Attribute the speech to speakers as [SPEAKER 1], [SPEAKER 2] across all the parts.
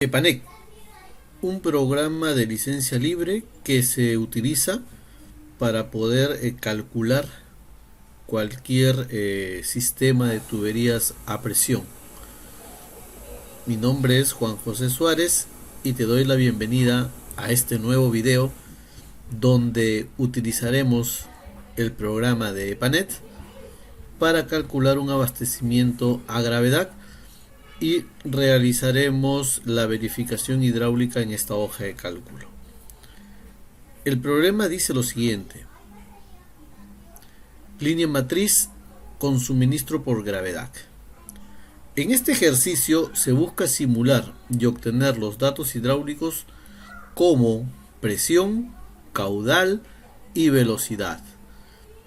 [SPEAKER 1] EPANEC, un programa de licencia libre que se utiliza para poder calcular cualquier sistema de tuberías a presión. Mi nombre es Juan José Suárez y te doy la bienvenida a este nuevo video donde utilizaremos el programa de EPANET para calcular un abastecimiento a gravedad y realizaremos la verificación hidráulica en esta hoja de cálculo. El problema dice lo siguiente: línea matriz con suministro por gravedad. En este ejercicio se busca simular y obtener los datos hidráulicos como presión, caudal y velocidad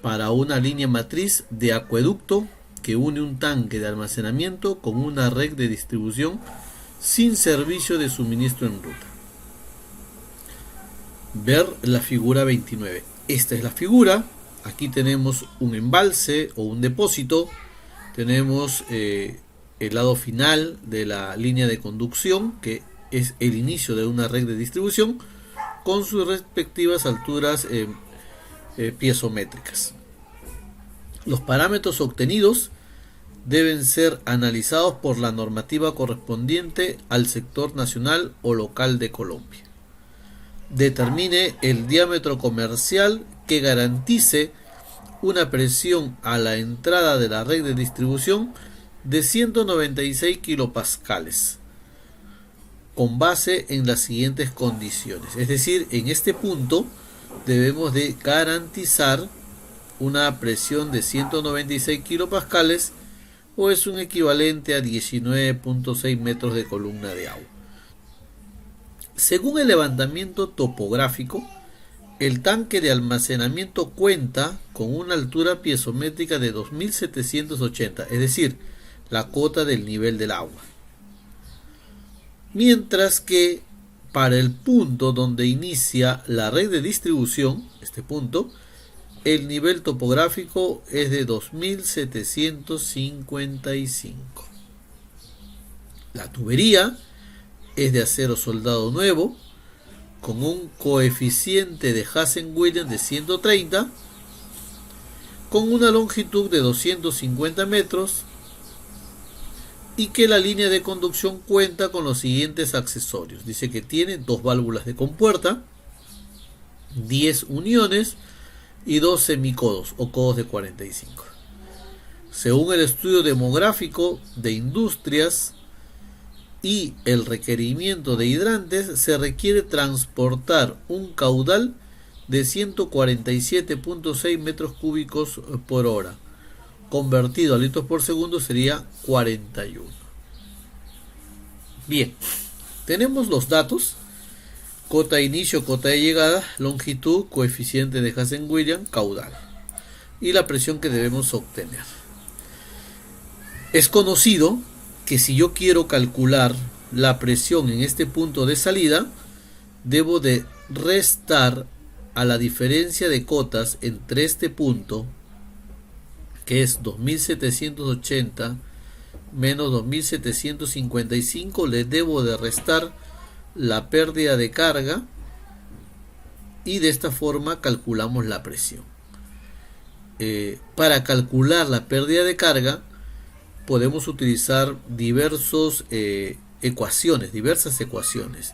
[SPEAKER 1] para una línea matriz de acueducto que une un tanque de almacenamiento con una red de distribución sin servicio de suministro en ruta. Ver la figura 29. Esta es la figura. Aquí tenemos un embalse o un depósito. Tenemos el lado final de la línea de conducción, que es el inicio de una red de distribución, con sus respectivas alturas piezométricas. Los parámetros obtenidos deben ser analizados por la normativa correspondiente al sector nacional o local de Colombia. Determine el diámetro comercial que garantice una presión a la entrada de la red de distribución de 196 kilopascales con base en las siguientes condiciones. Es decir, en este punto debemos de garantizar una presión de 196 kilopascales, o es un equivalente a 19.6 metros de columna de agua. Según el levantamiento topográfico, el tanque de almacenamiento cuenta con una altura piezométrica de 2780, es decir, la cota del nivel del agua. Mientras que para el punto donde inicia la red de distribución, este punto, el nivel topográfico es de 2755. La tubería es de acero soldado nuevo con un coeficiente de Hazen-Williams de 130, con una longitud de 250 metros, y que la línea de conducción cuenta con los siguientes accesorios. Dice que tiene 2 válvulas de compuerta, 10 uniones y 2 semicodos o codos de 45. Según el estudio demográfico de industrias y el requerimiento de hidrantes, se requiere transportar un caudal de 147.6 metros cúbicos por hora. Convertido a litros por segundo sería 41. Bien, tenemos los datos: cota de inicio, cota de llegada, longitud, coeficiente de Hazen-Williams, caudal y la presión que debemos obtener. Es conocido que si yo quiero calcular la presión en este punto de salida, debo de restar a la diferencia de cotas entre este punto, que es 2780 menos 2755, le debo de restar la pérdida de carga, y de esta forma calculamos la presión. Para calcular la pérdida de carga podemos utilizar diversas ecuaciones.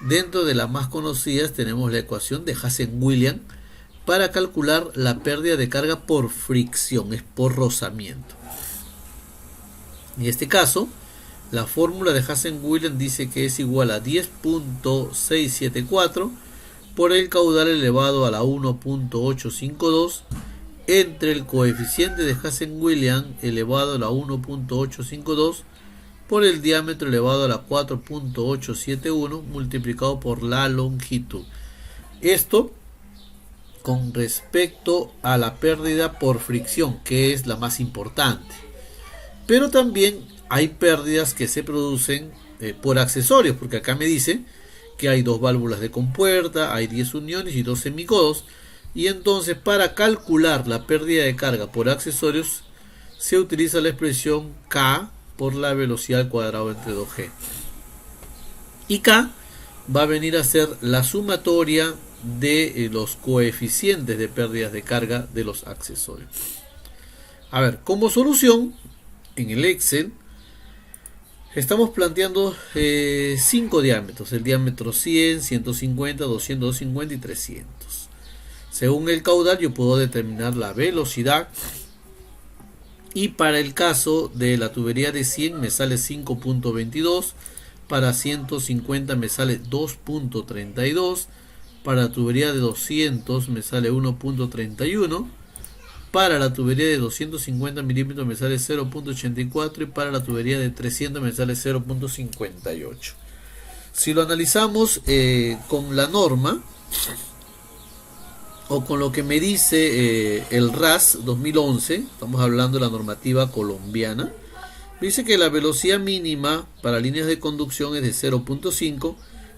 [SPEAKER 1] Dentro de las más conocidas tenemos la ecuación de Hazen-Williams para calcular la pérdida de carga por fricción, es por rozamiento. En este caso, la fórmula de Hazen-Williams dice que es igual a 10.674 por el caudal elevado a la 1.852 entre el coeficiente de Hazen-Williams elevado a la 1.852 por el diámetro elevado a la 4.871 multiplicado por la longitud. Esto con respecto a la pérdida por fricción, que es la más importante. Pero también hay pérdidas que se producen por accesorios, porque acá me dice que hay 2 válvulas de compuerta, hay 10 uniones y 2 semicodos, y entonces para calcular la pérdida de carga por accesorios se utiliza la expresión K por la velocidad al cuadrado entre 2G. Y K va a venir a ser la sumatoria de los coeficientes de pérdidas de carga de los accesorios. A ver, como solución, en el Excel estamos planteando 5 diámetros: el diámetro 100, 150, 200, 250 y 300. Según el caudal yo puedo determinar la velocidad, y para el caso de la tubería de 100 me sale 5.22, para 150 me sale 2.32, para la tubería de 200 me sale 1.31, para la tubería de 250 milímetros me sale 0.84 y para la tubería de 300 me sale 0.58. Si lo analizamos con la norma o con lo que me dice el RAS 2011, estamos hablando de la normativa colombiana, dice que la velocidad mínima para líneas de conducción es de 0.5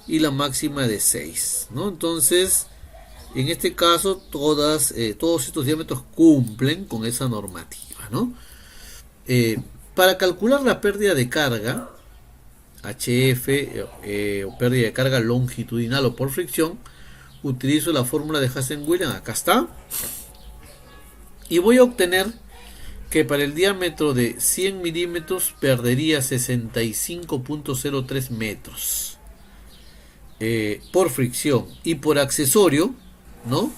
[SPEAKER 1] y la máxima de 6, ¿no? Entonces, en este caso, todos estos diámetros cumplen con esa normativa, ¿no? Para calcular la pérdida de carga, HF, o pérdida de carga longitudinal o por fricción, utilizo la fórmula de Hazen-Williams, acá está, y voy a obtener que para el diámetro de 100 milímetros perdería 65.03 metros por fricción, y por accesorio, ¿no?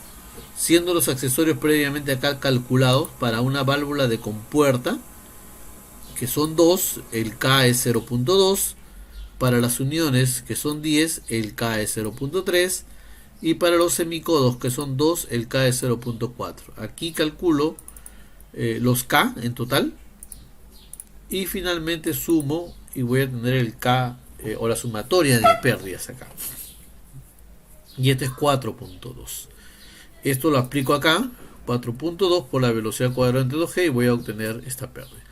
[SPEAKER 1] Siendo los accesorios previamente acá calculados para una válvula de compuerta, que son 2, el K es 0.2, para las uniones, que son 10, el K es 0.3, y para los semicodos, que son 2, el K es 0.4. Aquí calculo los K en total y finalmente sumo y voy a tener el K o la sumatoria de pérdidas acá, y este es 4.2. Esto lo aplico acá, 4.2 por la velocidad cuadrada entre 2G, y voy a obtener esta pérdida.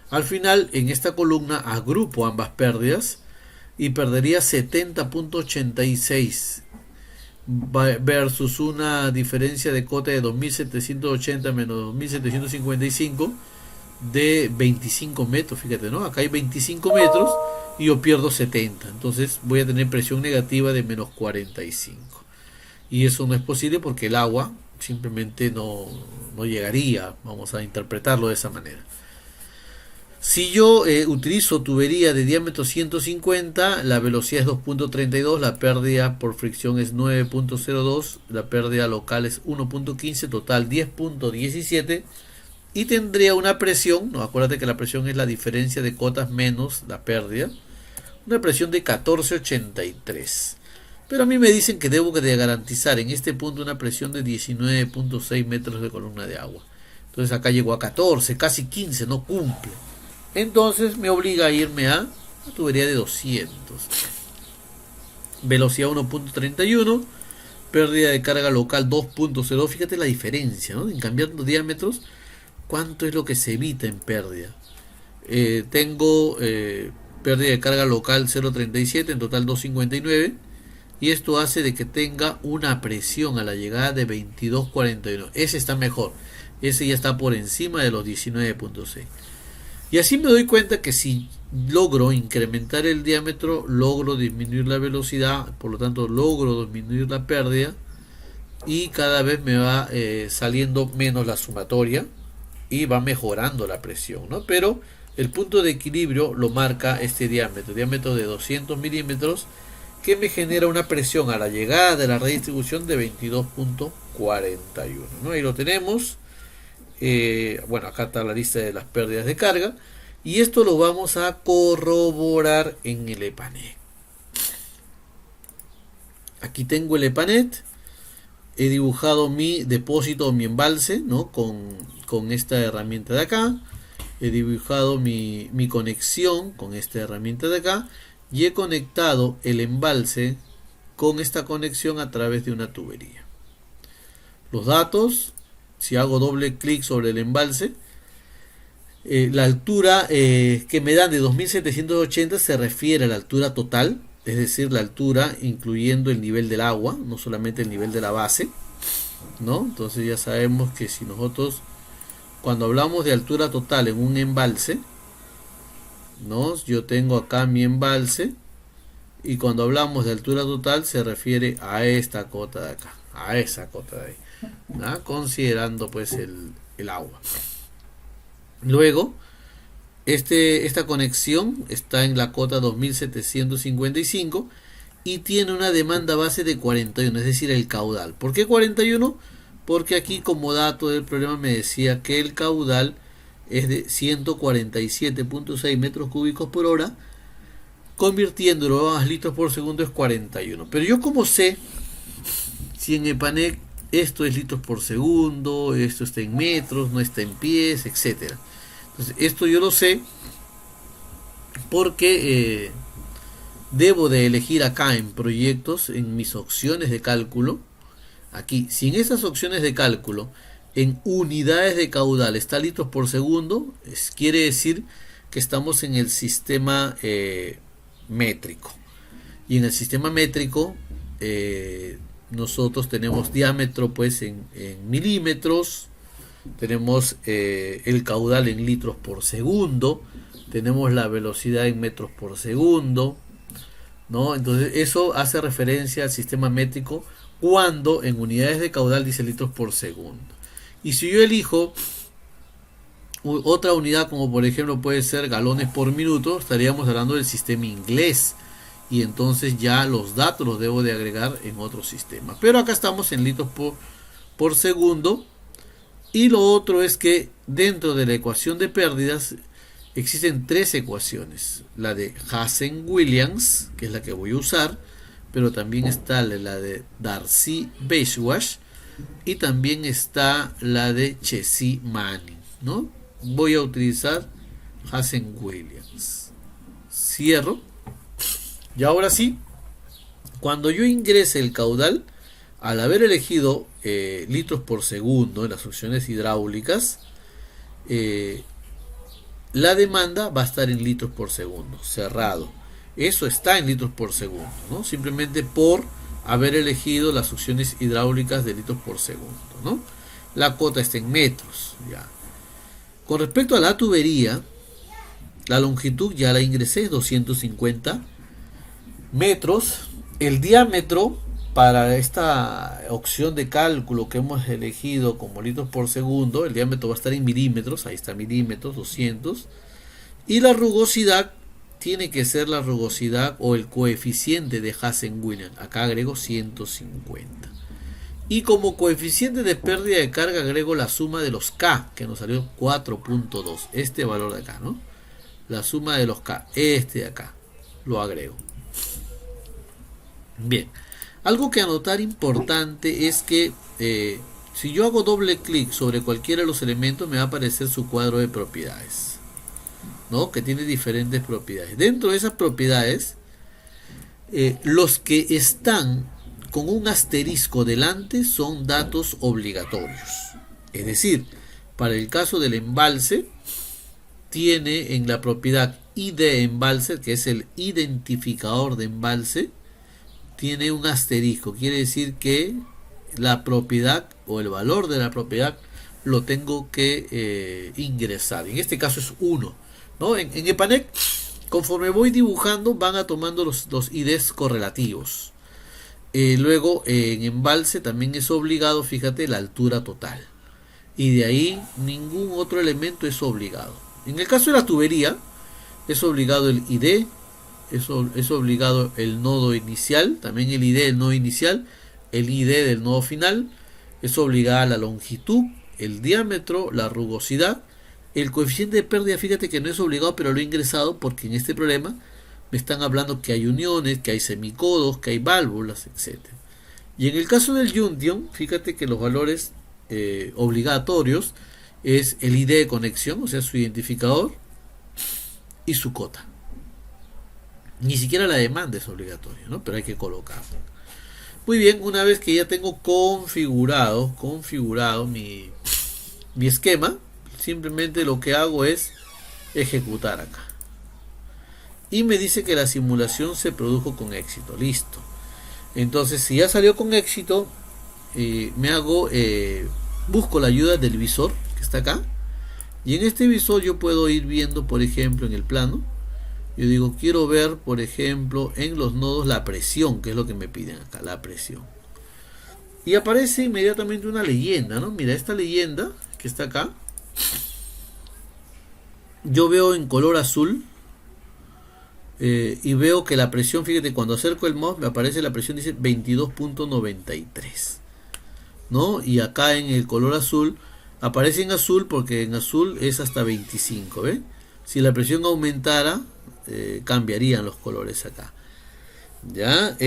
[SPEAKER 1] Al final, en esta columna agrupo ambas pérdidas y perdería 70.86 versus una diferencia de cota de 2780 menos 2755 de 25 metros. Fíjate, ¿no? Acá hay 25 metros y yo pierdo 70. Entonces voy a tener presión negativa de menos 45. Y eso no es posible porque el agua simplemente no llegaría. Vamos a interpretarlo de esa manera. Si yo utilizo tubería de diámetro 150, la velocidad es 2.32, la pérdida por fricción es 9.02, la pérdida local es 1.15, total 10.17, y tendría una presión, no, acuérdate que la presión es la diferencia de cotas menos la pérdida, una presión de 14.83. Pero a mí me dicen que debo de garantizar en este punto una presión de 19.6 metros de columna de agua. Entonces acá llegó a 14, casi 15, no cumple. Entonces me obliga a irme a la tubería de 200. Velocidad 1.31, pérdida de carga local 2.0. Fíjate la diferencia, ¿no? En cambiando diámetros, ¿cuánto es lo que se evita en pérdida? Tengo pérdida de carga local 0.37, en total 2.59. Y esto hace de que tenga una presión a la llegada de 22.41. Ese está mejor. Ese ya está por encima de los 19.6. Y así me doy cuenta que si logro incrementar el diámetro, logro disminuir la velocidad, por lo tanto logro disminuir la pérdida, y cada vez me va saliendo menos la sumatoria y va mejorando la presión, ¿no? Pero el punto de equilibrio lo marca este diámetro de 200 milímetros, que me genera una presión a la llegada de la redistribución de 22.41, ¿no? Ahí lo tenemos. Bueno, acá está la lista de las pérdidas de carga, y esto lo vamos a corroborar en el EPANET. Aquí tengo el EPANET, he dibujado mi depósito o mi embalse, ¿no? con esta herramienta de acá, he dibujado mi conexión con esta herramienta de acá, y he conectado el embalse con esta conexión a través de una tubería. Los datos: si hago doble clic sobre el embalse, la altura que me dan de 2780 se refiere a la altura total, es decir, la altura incluyendo el nivel del agua, no solamente el nivel de la base, ¿no? Entonces ya sabemos que si nosotros, cuando hablamos de altura total en un embalse, ¿no? Yo tengo acá mi embalse y cuando hablamos de altura total se refiere a esta cota de acá, a esa cota de ahí, ¿ah? Considerando pues el agua. Luego, esta conexión está en la cota 2755 y tiene una demanda base de 41, es decir, el caudal. ¿Por qué 41? Porque aquí como dato del problema me decía que el caudal es de 147.6 metros cúbicos por hora, convirtiéndolo a litros por segundo es 41. Pero yo como sé si en EPANEC esto es litros por segundo, esto está en metros, no está en pies, etcétera. Entonces esto yo lo sé porque debo de elegir acá en proyectos, en mis opciones de cálculo. Aquí, si en esas opciones de cálculo en unidades de caudal está litros por segundo, quiere decir que estamos en el sistema métrico. Y en el sistema métrico nosotros tenemos diámetro pues en milímetros, tenemos el caudal en litros por segundo, tenemos la velocidad en metros por segundo, ¿no? Entonces eso hace referencia al sistema métrico cuando en unidades de caudal dice litros por segundo. Y si yo elijo otra unidad, como por ejemplo puede ser galones por minuto, estaríamos hablando del sistema inglés, y entonces ya los datos los debo de agregar en otro sistema. Pero acá estamos en litros por segundo. Y lo otro es que dentro de la ecuación de pérdidas existen tres ecuaciones: la de Hazen-Williams, que es la que voy a usar, pero también está la de Darcy-Weishaupt y también está la de Chesky-Manning, ¿no? Voy a utilizar Hazen-Williams. Cierro. Y ahora sí, cuando yo ingrese el caudal, al haber elegido litros por segundo en las opciones hidráulicas, la demanda va a estar en litros por segundo, cerrado. Eso está en litros por segundo, ¿no? Simplemente por haber elegido las opciones hidráulicas de litros por segundo, ¿no? La cota está en metros, ya. Con respecto a la tubería, la longitud ya la ingresé, 250 metros. El diámetro para esta opción de cálculo que hemos elegido como litros por segundo, el diámetro va a estar en milímetros, ahí está milímetros, 200. Y la rugosidad tiene que ser la rugosidad o el coeficiente de Hazen-Williams, acá agrego 150. Y como coeficiente de pérdida de carga agrego la suma de los K, que nos salió 4.2, este valor de acá, ¿no? La suma de los K, este de acá, lo agrego. Bien, algo que anotar importante es que si yo hago doble clic sobre cualquiera de los elementos me va a aparecer su cuadro de propiedades, ¿no? Que tiene diferentes propiedades. Dentro de esas propiedades, los que están con un asterisco delante son datos obligatorios. Es decir, para el caso del embalse, tiene en la propiedad ID embalse, que es el identificador de embalse, tiene un asterisco. Quiere decir que la propiedad o el valor de la propiedad lo tengo que ingresar. En este caso es 1, ¿no? En EPANEC, conforme voy dibujando, van a tomando los IDs correlativos. Luego en embalse también es obligado, fíjate, la altura total. Y de ahí ningún otro elemento es obligado. En el caso de la tubería, es obligado el ID, es obligado el nodo inicial, también el ID del nodo inicial, el ID del nodo final, es obligada la longitud, el diámetro, la rugosidad, el coeficiente de pérdida, fíjate que no es obligado, pero lo he ingresado porque en este problema me están hablando que hay uniones, que hay semicodos, que hay válvulas, etc. Y en el caso del Junction, fíjate que los valores obligatorios es el ID de conexión, o sea, su identificador, y su cota. Ni siquiera la demanda es obligatoria, ¿no? Pero hay que colocarla. Muy bien, una vez que ya tengo configurado mi esquema, simplemente lo que hago es ejecutar acá. Y me dice que la simulación se produjo con éxito. Listo. Entonces, si ya salió con éxito, busco la ayuda del visor que está acá. Y en este visor yo puedo ir viendo, por ejemplo, en el plano, Yo digo, quiero ver, por ejemplo, en los nodos la presión, que es lo que me piden acá, la presión. Y aparece inmediatamente una leyenda, ¿no? Mira, esta leyenda que está acá, yo veo en color azul y veo que la presión, fíjate, cuando acerco el mouse me aparece la presión, dice 22.93, ¿no? Y acá en el color azul aparece en azul porque en azul es hasta 25, ¿ves? Si la presión aumentara, cambiarían los colores acá. ¿Ya?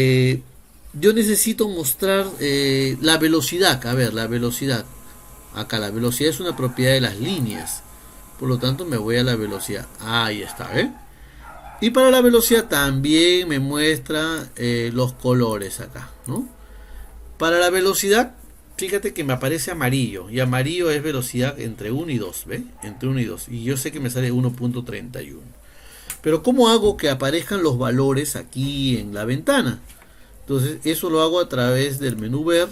[SPEAKER 1] Yo necesito mostrar la velocidad. A ver, la velocidad. Acá la velocidad es una propiedad de las líneas. Por lo tanto me voy a la velocidad. Ahí está, ¿eh? Y para la velocidad también me muestra los colores acá, ¿no? Para la velocidad, fíjate que me aparece amarillo. Y amarillo es velocidad entre 1 y 2, ¿ve? Entre 1 y 2. Y yo sé que me sale 1.31. Pero ¿cómo hago que aparezcan los valores aquí en la ventana? Entonces eso lo hago a través del menú ver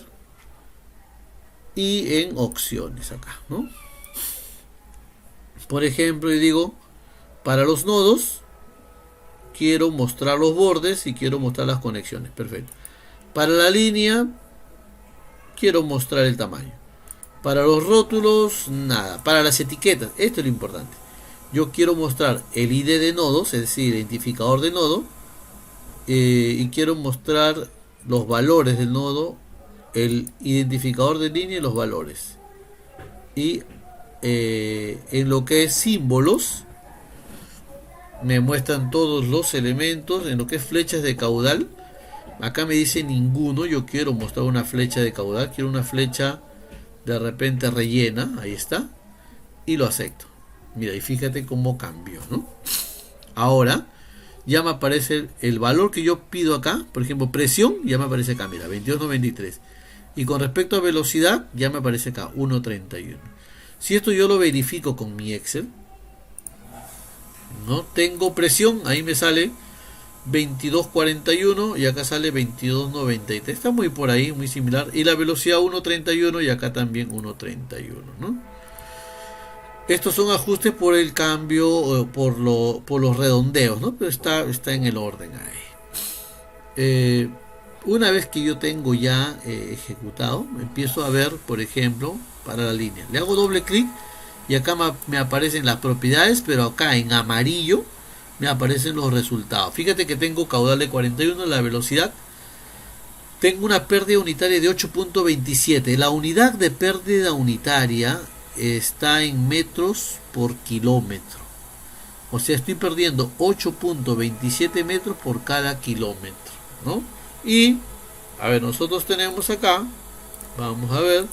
[SPEAKER 1] y en opciones acá, ¿no? Por ejemplo, yo digo, para los nodos quiero mostrar los bordes y quiero mostrar las conexiones. Perfecto. Para la línea quiero mostrar el tamaño. Para los rótulos, nada. Para las etiquetas, esto es lo importante. Yo quiero mostrar el ID de nodos, es decir, identificador de nodo, y quiero mostrar los valores del nodo, el identificador de línea y los valores. Y en lo que es símbolos, me muestran todos los elementos. En lo que es flechas de caudal, acá me dice ninguno. Yo quiero mostrar una flecha de caudal, quiero una flecha de repente rellena, ahí está, y lo acepto. Mira, y fíjate cómo cambió, ¿no? Ahora ya me aparece el valor que yo pido acá. Por ejemplo, presión, ya me aparece acá, mira, 22.93. Y con respecto a velocidad, ya me aparece acá, 1.31. Si esto yo lo verifico con mi Excel, no tengo presión, ahí me sale 22.41 y acá sale 22.93. Está muy por ahí, muy similar. Y la velocidad 1.31 y acá también 1.31, ¿no? Estos son ajustes por el cambio, por los redondeos, ¿no? Pero está en el orden ahí. Una vez que yo tengo ya ejecutado, empiezo a ver, por ejemplo, para la línea. Le hago doble clic y acá me aparecen las propiedades, pero acá en amarillo me aparecen los resultados. Fíjate que tengo caudal de 41, la velocidad. Tengo una pérdida unitaria de 8.27. La unidad de pérdida unitaria está en metros por kilómetro. O sea, estoy perdiendo 8.27 metros por cada kilómetro, ¿no? Y, a ver, nosotros tenemos acá, vamos a ver,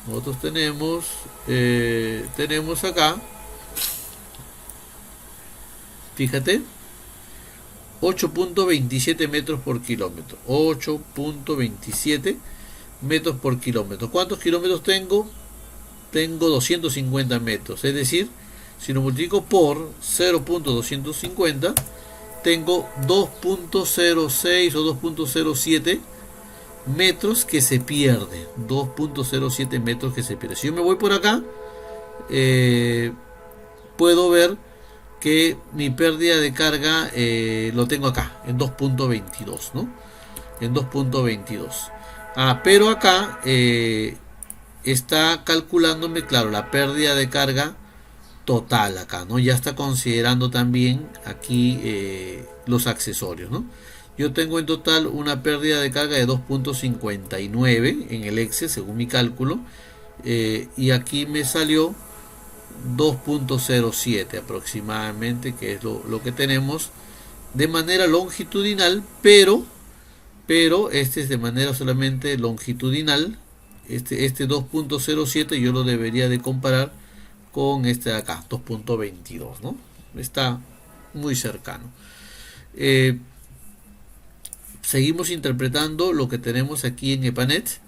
[SPEAKER 1] nosotros tenemos acá, fíjate, 8.27 metros por kilómetro. 8.27 metros por kilómetro. ¿Cuántos kilómetros tengo? Tengo 250 metros. Es decir, si lo multiplico por 0.250, tengo 2.06 o 2.07 metros que se pierde. 2.07 metros que se pierde. Si yo me voy por acá, puedo ver que mi pérdida de carga lo tengo acá en 2.22, ¿no? En 2.22. Pero acá está calculándome, claro, la pérdida de carga total acá, ¿no? Ya está considerando también aquí los accesorios, ¿no? Yo tengo en total una pérdida de carga de 2.59 en el Excel según mi cálculo, y aquí me salió 2.07 aproximadamente, que es lo que tenemos de manera longitudinal, pero este es de manera solamente longitudinal. Este 2.07 yo lo debería de comparar con este de acá, 2.22, ¿no? Está muy cercano. Seguimos interpretando lo que tenemos aquí en EPANET.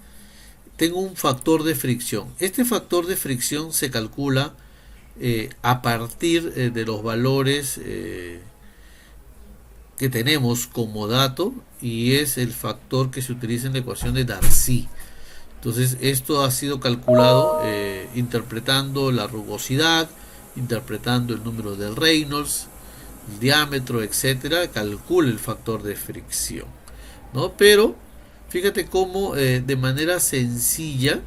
[SPEAKER 1] Tengo un factor de fricción. Este factor de fricción se calcula a partir de los valores que tenemos como dato, y es el factor que se utiliza en la ecuación de Darcy. Entonces esto ha sido calculado interpretando la rugosidad, interpretando el número de Reynolds, el diámetro, etcétera, calcule el factor de fricción, ¿no? Pero fíjate cómo de manera sencilla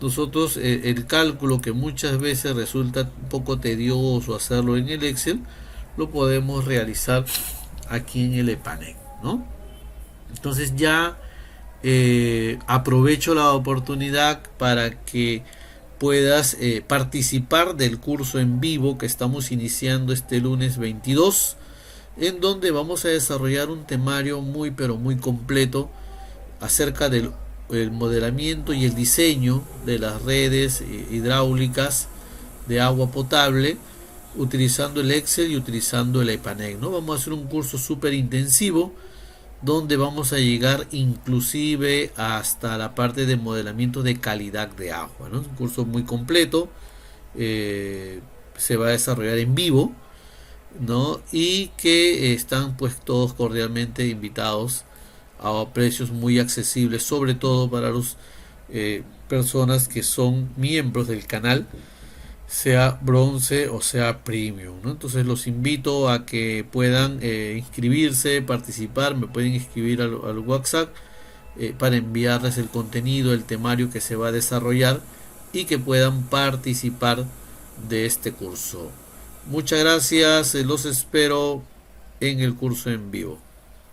[SPEAKER 1] nosotros el cálculo, que muchas veces resulta un poco tedioso hacerlo en el Excel, lo podemos realizar aquí en el EPANEC, ¿no? Entonces ya aprovecho la oportunidad para que puedas participar del curso en vivo que estamos iniciando este lunes 22, en donde vamos a desarrollar un temario muy pero muy completo acerca del el modelamiento y el diseño de las redes hidráulicas de agua potable utilizando el Excel y utilizando el EPANEC, ¿no? Vamos a hacer un curso súper intensivo donde vamos a llegar inclusive hasta la parte de modelamiento de calidad de agua, ¿no? Es un curso muy completo, se va a desarrollar en vivo, ¿no? Y que están pues todos cordialmente invitados a precios muy accesibles, sobre todo para las personas que son miembros del canal, sea bronce o sea premium, ¿no? Entonces los invito a que puedan inscribirse, participar, me pueden escribir al WhatsApp para enviarles el contenido, el temario que se va a desarrollar y que puedan participar de este curso. Muchas gracias, los espero en el curso en vivo.